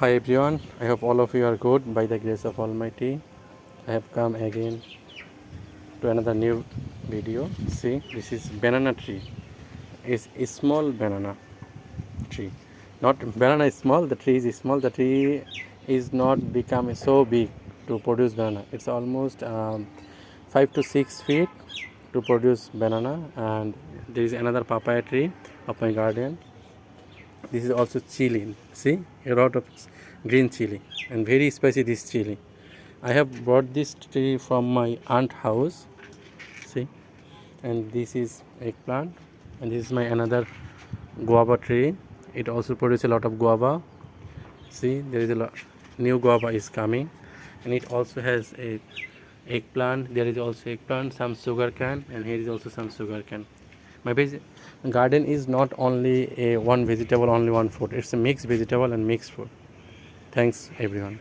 Hi everyone, I hope all of you are good by the grace of Almighty. I have come again to another new video. See, this is banana tree. It's a small banana tree. Not banana is small, the tree is small. The tree is not become so big to produce banana. It's almost 5 to 6 feet to produce banana. And there is another papaya tree of my garden. This is also chili. See, a lot of green chili and very spicy this chili. I have brought this tree from my aunt house. See, and this is eggplant, and this is my another guava tree. It also produces a lot of guava. See, there is a lot, new guava is coming, and it also has a eggplant. There is also eggplant, some sugar cane, and here is also some sugar cane. My garden is not only a one vegetable, only one fruit. It's a mixed vegetable and mixed fruit. Thanks everyone.